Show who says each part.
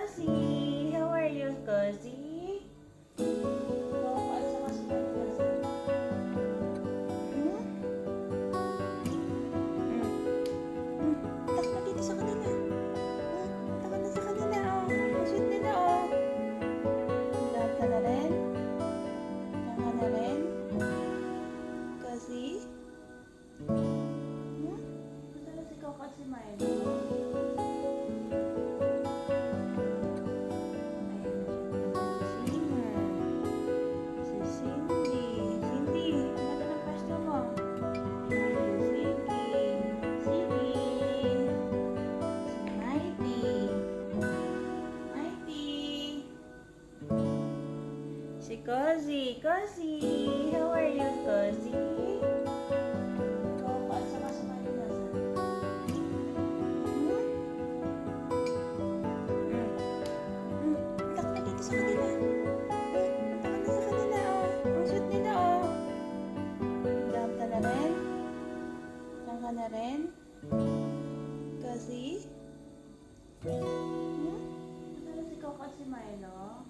Speaker 1: Cozy! How are you, Cozy? Tak na dito sa kanila. Tak na sa kanila, oh. Ang sweet nila, oh. Lahat ka na rin? Lahat ka na rin? Cozy? Madalas ikaw kasi, Milo. Si Cozy. Cozy! How are you, Cozy? Ikaw pa sa kasama nila sa... Tak na dito sa kanila. Tak na sa kanila, oh. Ang sweet nila, oh. Daham ka na rin? Daham ka na rin? Cozy? Madalas ikaw kasi, Milo.